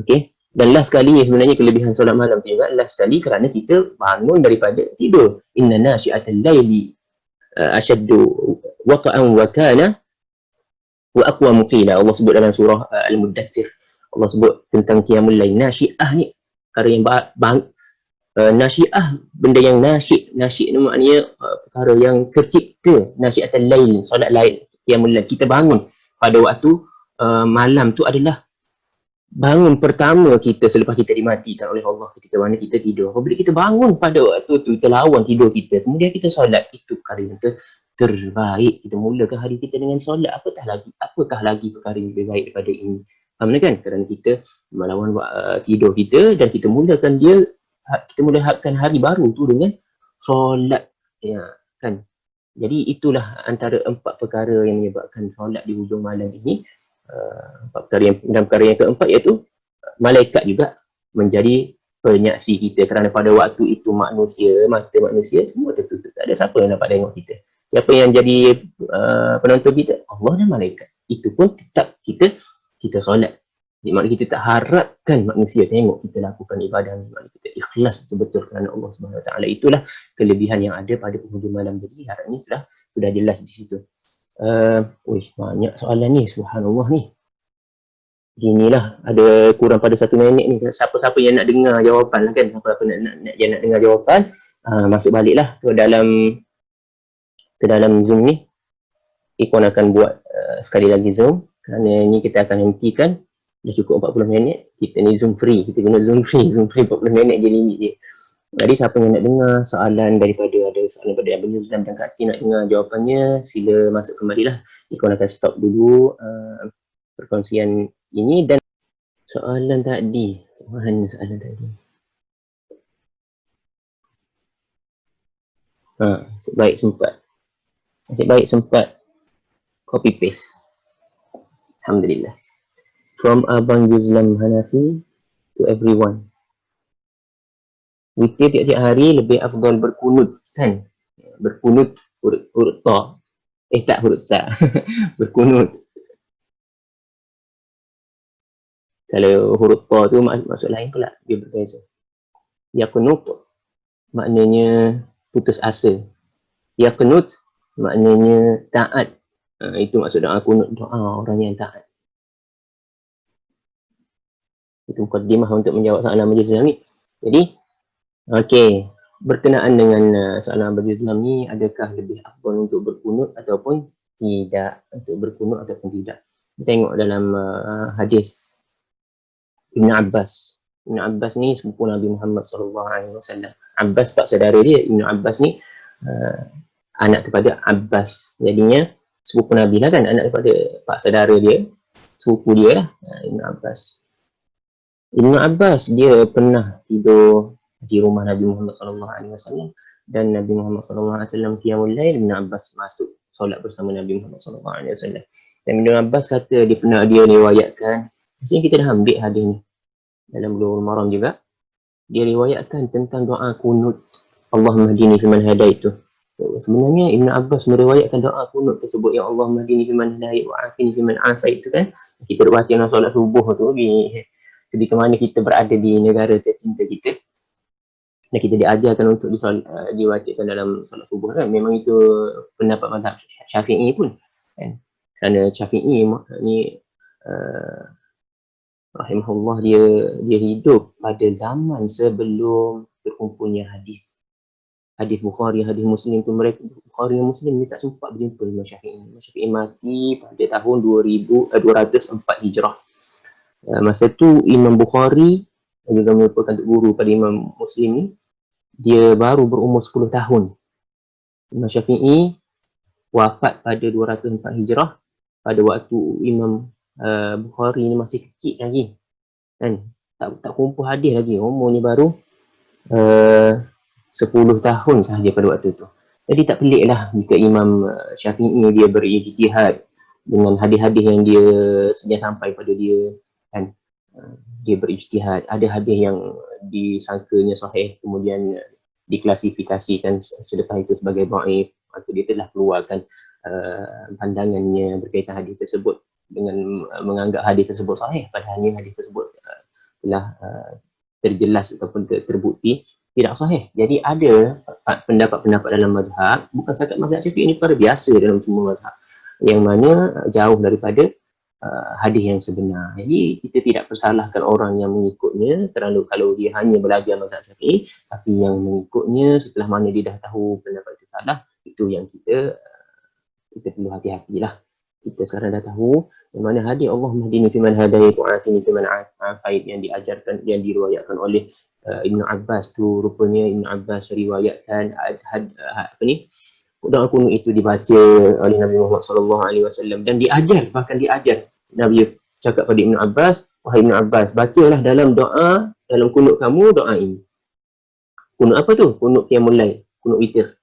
A: Okey. Dan last sekali, sebenarnya kelebihan solat malam tu juga, last sekali kerana kita bangun daripada tidur. Inna nasyi'atal laili ashaddu waqa'an wa kana wa aqwamu qila. Allah sebut dalam surah Al-Muddathir. Allah sebut tentang qiyamul lail. Nasyi'ah ni perkara yang nasyi'ah, benda yang nasyid ni maknanya perkara yang tercipta. Nasyi'atal lail, solat lail, qiyamul lail. Kita bangun pada waktu malam tu adalah bangun pertama kita selepas kita dimatikan oleh Allah, ketika mana kita tidur. Apabila kita bangun pada waktu tu, kita lawan tidur kita, kemudian kita solat, itu perkara yang terbaik. Kita mulakan hari kita dengan solat. Apakah lagi perkara yang lebih baik daripada ini? Faham kan? Kerana kita melawan tidur kita, dan kita mulakan hari baru tu dengan solat. Ya. kan. Jadi itulah antara 4 perkara yang menyebabkan solat di hujung malam ini. 4 perkara yang, dan perkara yang keempat iaitu malaikat juga menjadi penyaksi kita, kerana pada waktu itu mata manusia semua tertutup, tak ada siapa yang dapat tengok kita. Siapa yang jadi penonton kita? Allah dan malaikat. Itu pun tetap kita solat. Di mana kita tak harapkan manusia tengok kita lakukan ibadah, mana kita ikhlas betul-betul kerana Allah Subhanahu Wa Taala. Itulah kelebihan yang ada pada penghujung malam. Jadi harapnya sudah jelas di situ. Banyak soalan ni, subhanallah ni. Inilah ada kurang pada 1 minit ni. Siapa-siapa yang nak dengar jawapan lah kan, siapa-siapa nak dengar jawapan, masuk baliklah ke dalam Zoom ni. Ikhwan akan buat sekali lagi Zoom, kerana ni kita akan hentikan. Dah cukup 40 minit. Kita ni Zoom free, kita guna Zoom free 40 minit je limit je. Jadi siapa yang nak dengar soalan daripada Abang Yuzlam dan Kak Tin nak dengar jawapannya, sila masuk kembalilah. Ikhwan akan stop dulu perkongsian ini. Dan soalan tadi, mana soalan tadi? Nasib baik sempat copy paste. Alhamdulillah. From Abang Yuzlam Hanafi to everyone. Witir tiap-tiap hari lebih afdal berkunut kan? Berkunut huruf ta. Tak huruf ta. Berkunut. Kalau huruf ta tu maksud lain pula, dia berbeza. Yaqnut maknanya putus asa. Yaqnut maknanya taat. Itu maksud doa kunut, doa orang yang taat. Itu mukadimah untuk menjawab soalan Abang Yuzlam ni. Jadi, okey, berkenaan dengan soalan Abang Yuzlam ni, adakah lebih afdal untuk berkunut ataupun tidak? Untuk berkunut ataupun tidak? Kita tengok dalam hadis Ibn Abbas. Ibn Abbas ni sepupu Nabi Muhammad SAW. Abbas pak saudara dia. Ibn Abbas ni anak kepada Abbas. Jadinya sepupu Nabi lah kan, anak kepada pak saudara dia, sepupu dia lah, Ibn Abbas. Ibn Abbas dia pernah tidur di rumah Nabi Muhammad SAW, dan Nabi Muhammad SAW qiyamul lail, Ibn Abbas masuk solat bersama Nabi Muhammad SAW. Dan Ibn Abbas kata dia riwayatkan, maksudnya kita dah ambil hadis ni dalam Bulughul Maram juga, dia riwayatkan tentang doa kunut Allahumma hdini fiman hadait tu. Sebenarnya Ibn Abbas meriwayatkan doa kunut tersebut, ya Allahumma hdini fiman hadait wa afini fiman afait tu kan. Kita baca dalam solat subuh tu ketika mana kita berada di negara tercinta kita, dan kita diajarkan untuk dibacakan dalam solat subuh kan. Memang itu pendapat mazhab Syafi'i pun kan. Kerana Syafi'i ni rahimahullah, dia hidup pada zaman sebelum terkumpulnya hadis Bukhari, hadis Muslim tu. Mereka Bukhari dan Muslim ni tak sempat berjumpa Imam Syafi'i. Imam Syafi'i mati pada tahun 204 Hijrah. Masa tu Imam Bukhari yang juga merupakan guru pada Imam Muslim ni, dia baru berumur 10 tahun. Imam Syafi'i wafat pada 204 Hijrah, pada waktu Imam Bukhari ni masih kecil lagi kan, tak kumpul hadis lagi, umurnya baru 10 tahun sahaja pada waktu tu. Jadi tak pelik lah jika Imam Syafi'i dia berijtihad dengan hadis-hadis yang dia sedia sampai pada dia kan. Dia berijtihad, ada hadis yang disangkanya sahih kemudian diklasifikasikan selepas itu sebagai dhaif, maka dia telah keluarkan pandangannya berkaitan hadis tersebut dengan menganggap hadis tersebut sahih, padahalnya hadis tersebut telah terjelas ataupun terbukti tidak sahih. Jadi ada pendapat-pendapat dalam mazhab, bukan sahaja mazhab Syafi'i, ini perkara biasa dalam semua mazhab, yang mana jauh daripada hadis yang sebenar. Jadi kita tidak persalahkan orang yang mengikutnya kerana kalau dia hanya belajar mazhab Syafi'i, tapi yang mengikutnya setelah mana dia dah tahu pendapat itu salah, itu yang kita perlu hati-hatilah. Kita sekarang dah tahu yang mana hadis Allahumma hdini fiman hadait wa afini fiman afait yang diajarkan, yang diriwayatkan oleh Ibn Abbas tu, rupanya Ibn Abbas riwayatkan doa kunut itu dibaca oleh Nabi Muhammad SAW dan bahkan diajar. Nabi cakap pada Ibn Abbas, wahai Ibn Abbas, bacalah dalam kunut kamu doa ini. Kunut apa tu? Kunut qiyamul lail, kunut witir.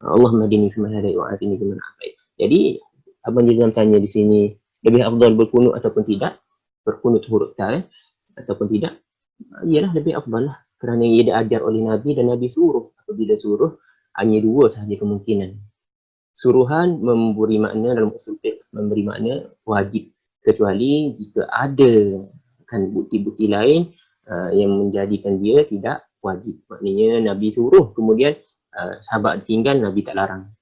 A: Allahumma hadini fi man hadait wa atini fi man afait. Jadi Abang Jizam tanya di sini, lebih afdal berkunut ataupun tidak? Berkunut huruf ta ataupun tidak? Ialah lebih afdal lah. Kerana ia diajar oleh Nabi dan Nabi suruh. Apabila suruh, hanya dua sahaja kemungkinan. Suruhan memberi makna dalam usul fiqh, memberi makna wajib. Kecuali jika ada kan bukti-bukti lain yang menjadikan dia tidak wajib. Maknanya Nabi suruh, kemudian sahabat tinggal, Nabi tak larang.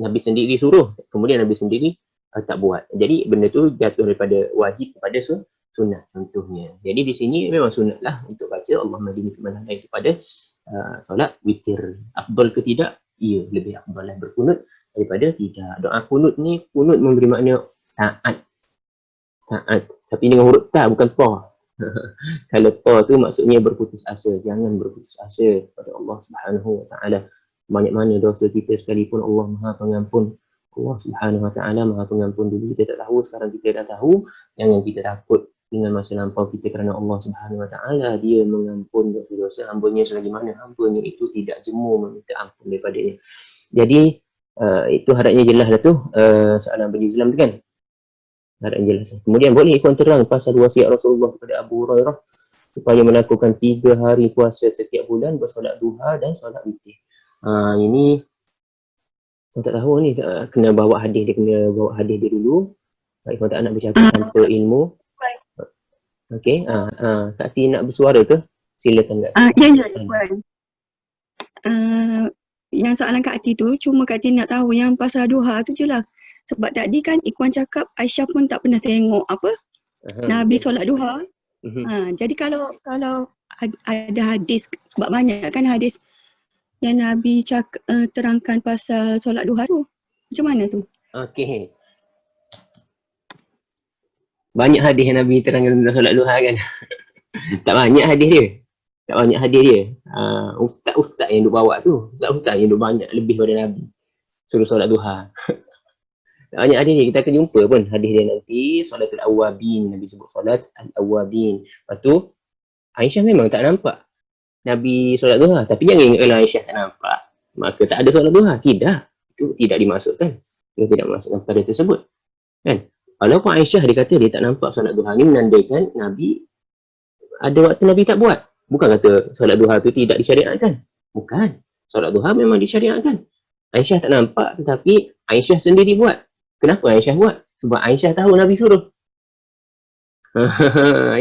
A: Nabi sendiri suruh, kemudian Nabi sendiri tak buat. Jadi benda tu jatuh daripada wajib kepada sunnah contohnya. Jadi di sini memang sunnah lah untuk baca Allahumma hadini fi man hadait kepada solat witir. Afdal ke tidak? Ya, lebih afdal lah berkunut daripada tidak. Doa kunut ni, kunut memberi makna taat. Taat. Tapi dengan huruf ta, bukan ta. Kalau ta tu maksudnya berputus asa. Jangan berputus asa kepada Allah Subhanahu Wa Taala. Banyak mana dosa kita sekalipun Allah Maha Pengampun. Allah Subhanahu Wa Taala Maha Pengampun. Dulu kita tak tahu, sekarang kita dah tahu. Jangan kita takut dengan masa lampau kita, kerana Allah Subhanahu Wa Taala dia mengampun dosa-dosa hamba-Nya selagi mana hamba-Nya itu tidak jemu meminta ampun daripadanya. Jadi itu harapnya jelas dah tu soalan Abang Islam tu kan. Harapnya jelas. Kemudian boleh ikut terang pasal wasiat Rasulullah kepada Abu Hurairah supaya melakukan 3 hari puasa setiap bulan, bersolat duha dan solat witir. Ini saya tak tahu ni, kena bawa hadis dia, kena bawa hadis dia dulu. Kalau tak nak bercakap tanpa ilmu. Okey, Kak Ti nak bersuara ke? Silakan Kak Ti.
B: Ya, Puan. Yang soalan Kak Ti tu, cuma Kak Ti nak tahu yang pasal duha tu je lah. Sebab tadi kan Ikhwan cakap Aisyah pun tak pernah tengok apa Nabi solat duha. Jadi kalau ada hadis, sebab banyak kan hadis yang Nabi terangkan pasal solat duha tu, macam mana tu?
A: Okey. Banyak hadis yang Nabi terangkan tentang solat duha kan. Tak banyak hadis dia. Tak banyak hadis dia. Ustaz-ustaz yang duk bawa tu. Ustaz-ustaz yang duk banyak lebih daripada Nabi. Suruh solat duha. Tak banyak hadis dia. Kita akan jumpa pun hadis dia nanti. Solatul awabin. Nabi sebut solat al-awabin. Lepas tu, Aisyah memang tak nampak Nabi solat duha. Tapi jangan ingat kalau Aisyah tak nampak, maka tak ada solat duha. Tidak. Itu tidak dimasukkan. Itu tidak masukkan perkara tersebut. Kan? Walaupun Aisyah dia kata dia tak nampak solat duha ni, menandakan Nabi ada waktu Nabi tak buat. Bukan kata solat duha tu tidak disyariatkan. Bukan. Solat duha memang disyariatkan. Aisyah tak nampak, tetapi Aisyah sendiri buat. Kenapa Aisyah buat? Sebab Aisyah tahu Nabi suruh.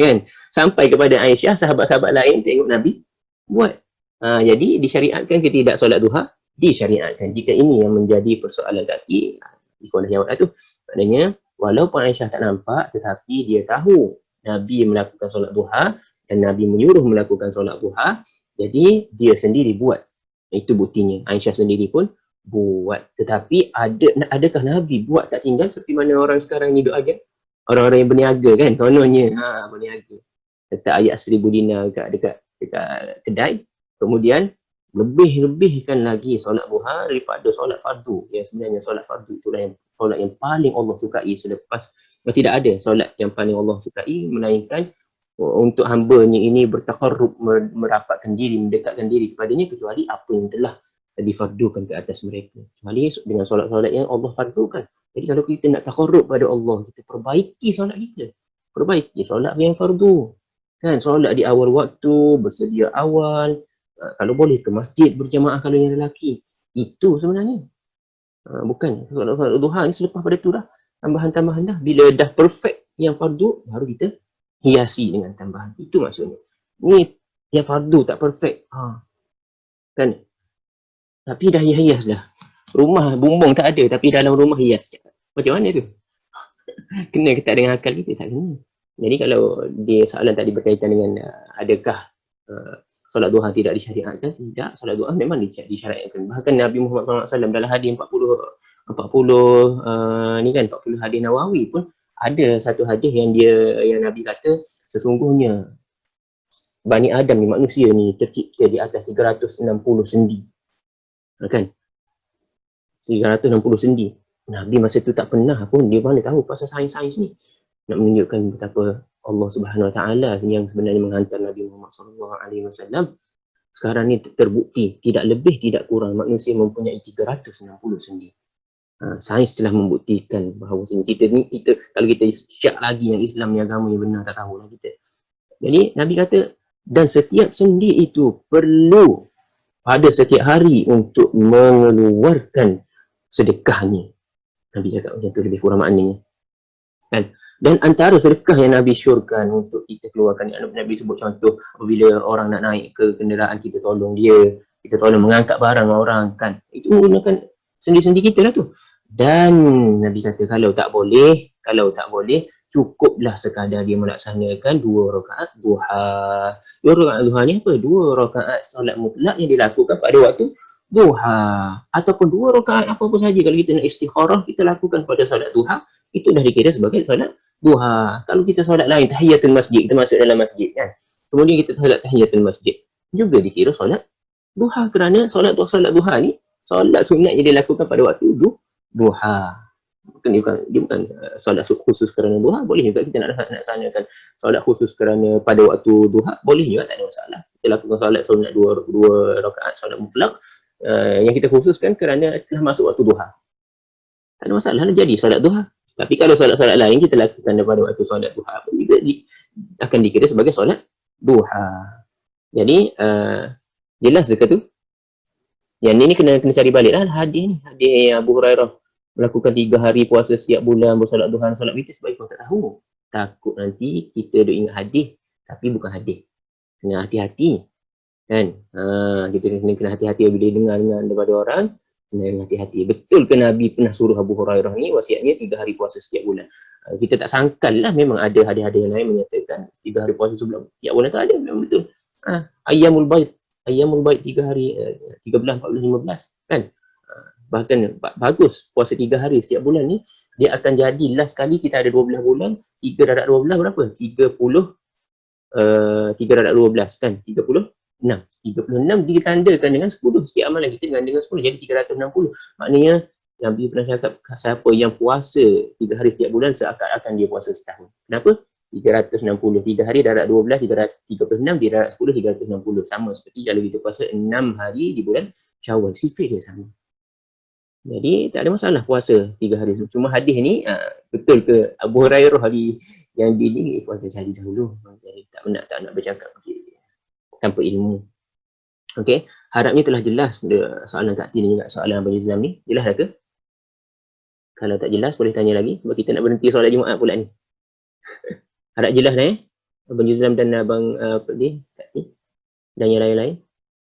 A: Kan? Sampai kepada Aisyah, sahabat-sahabat lain tengok Nabi buat. Jadi disyariatkan ke tidak solat duha? Disyariatkan. Jika ini yang menjadi persoalan kaki, ikolah yang tu. Maknanya walaupun Aisyah tak nampak, tetapi dia tahu Nabi melakukan solat duha dan Nabi menyuruh melakukan solat duha, jadi dia sendiri buat. Itu buktinya. Aisyah sendiri pun buat. Tetapi adakah Nabi buat tak tinggal seperti mana orang sekarang ni duk ajar? Orang-orang yang berniaga kan, kononnya berniaga. Letak ayat 1000 dinar dekat kedai, kemudian lebihkan lagi solat duha daripada solat fardu. Yang sebenarnya solat fardu itulah yang solat yang paling Allah sukai selepas, tidak ada solat yang paling Allah sukai melainkan untuk hamba-Nya ini bertaqarrub, merapatkan diri, mendekatkan diri kepadanya, kecuali apa yang telah difardukan ke atas mereka. Kecuali dengan solat-solat yang Allah fardukan. Jadi kalau kita nak taqarrub pada Allah, kita perbaiki solat kita. Perbaiki solat yang fardu. Kan, solat di awal waktu, bersedia awal, kalau boleh ke masjid berjamaah kalau yang lelaki. Itu sebenarnya. Bukan solat duha ni selepas pada tu dah tambahan-tambahan dah. Bila dah perfect yang fardu, baru kita hiasi dengan tambahan. Itu maksudnya. Ni yang fardu tak perfect. Kan? Tapi dah hias dah. Rumah bumbung tak ada, tapi dalam rumah hias. Macam mana tu? Kena ke tak dengan akal kita? Tak kena. Jadi kalau dia soalan tadi berkaitan dengan adakah solat duha tidak disyariatkan? Tidak. Solat duha memang disyariatkan. Bahkan Nabi Muhammad SAW dalam hadis 40 hadis Nawawi pun ada satu hadis yang Nabi kata, sesungguhnya Bani Adam ni, manusia ni tercipta di atas 360 sendi. Kan? 360 sendi. Nabi masa tu tak pernah pun, dia mana tahu pasal sains-sains ni. Nak menunjukkan betapa Allah Subhanahu Wa Taala yang sebenarnya menghantar Nabi Muhammad SAW Sekarang ni terbukti tidak lebih tidak kurang manusia mempunyai 360 sendi. Sains telah membuktikan bahawa kita kalau kita syak lagi yang Islam ni agama yang benar, tak tahulah kita. Jadi Nabi kata, dan setiap sendi itu perlu pada setiap hari untuk mengeluarkan sedekahnya. Nabi cakap macam tu lebih kurang maknanya. Kan? Dan antara sedekah yang Nabi syorkan untuk kita keluarkan, Nabi sebut contoh apabila orang nak naik ke kenderaan, kita tolong dia, kita tolong mengangkat barang orang, kan, itu menggunakan sendi-sendi kita lah tu. Dan Nabi kata kalau tak boleh, cukuplah sekadar dia melaksanakan 2 rakaat duha. 2 rakaat duha ni apa? 2 rakaat solat mutlak yang dilakukan pada waktu duha, ataupun 2 rakaat apa-apa saja. Kalau kita nak istikharah, kita lakukan pada solat duha, itu dah dikira sebagai solat duha. Kalau kita solat lain, tahiyatul masjid, kita masuk dalam masjid, kan, kemudian kita solat tahiyatul masjid, juga dikira solat duha, kerana solat duha ni solat sunat yang dilakukan pada waktu duha. Dia bukan solat khusus kerana duha. Boleh juga kita nak laksanakan solat khusus kerana pada waktu duha, boleh juga, tak ada masalah. Kita lakukan solat sunat 2 rakaat solat mutlak yang kita khususkan kerana telah masuk waktu duha, tak ada masalah lah jadi solat duha. Tapi kalau solat-solat lain kita lakukan pada waktu solat duha pun juga akan dikira sebagai solat duha. Jadi jelas dekat tu. Yang ni kena cari balik lah hadis ni. Hadis Abu Hurairah melakukan 3 hari puasa setiap bulan, bersolat duha, solat witir, sebab itu tak tahu. Takut nanti kita duk ingat hadis tapi bukan hadis. Kena hati-hati, kan. Kita kena hati-hati bila dengar daripada orang. Kena hati-hati. Betul ke Nabi pernah suruh Abu Hurairah ni wasiatnya 3 hari puasa setiap bulan? Kita tak sangkal lah, memang ada hadis-hadis yang lain menyatakan 3 hari puasa setiap bulan tu ada, memang betul. Ayyamul Baid 3 hari, 13, 14, 15, kan. Bahkan bagus puasa 3 hari setiap bulan ni, dia akan jadi last kali kita ada 12 bulan, 3 darab 12 berapa? 3 darab 12, kan, 36 ditandakan dengan 10. Sikit amalan kita dengan 10 jadi 360. Maknanya Nabi pernah cakap, siapa yang puasa 3 hari setiap bulan seakan-akan dia puasa setahun. Kenapa? 360, 3 hari darab 12, 36, darab 10, 360. Sama seperti kalau kita puasa 6 hari di bulan Syawal, sifat dia sama. Jadi tak ada masalah puasa 3 hari. Cuma hadis ni betul ke Abu Hurairah hari yang ini, puasa cari dahulu. Jadi tak nak bercakap tanpa ilmu. Okey, harapnya telah jelas soalan Kak Tin ni, soalan Abang Yuzlam ni. Jelas dah ke? Kalau tak jelas boleh tanya lagi, sebab kita nak berhenti solat Jumaat pula ni. Harap jelas dah Abang Yuzlam dan Abang Kak Tin dan yang lain-lain.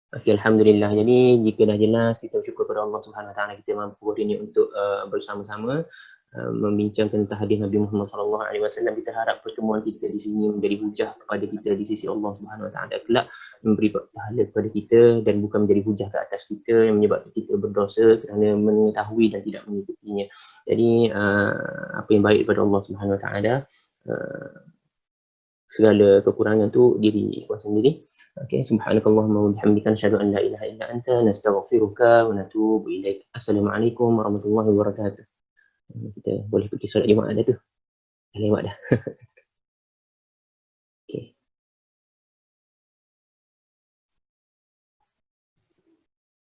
A: Okey, alhamdulillah. Jadi jika dah jelas, kita bersyukur kepada Allah Subhanahu Wa Taala kita mampu hari ini untuk bersama-sama membincangkan tentang hadis Nabi Muhammad sallallahu alaihi wasallam. Kita harap pertemuan kita di sini menjadi hujah kepada kita di sisi Allah Subhanahu Wa Taala kelak, memberi pahala kepada kita dan bukan menjadi hujah ke atas kita yang menyebabkan kita berdosa kerana mengetahui dan tidak mengikutinya. Jadi apa yang baik daripada Allah Subhanahu Wa Taala, segala kekurangan tu diri ikhwan sendiri. Okey, subhanakallahumma wa bihamdika asyhadu an la ilaha illa anta nastaghfiruka wa natubu ilaik. Assalamualaikum warahmatullahi wabarakatuh. Kita boleh pergi solat Jumaat dah tu. Lewat dah.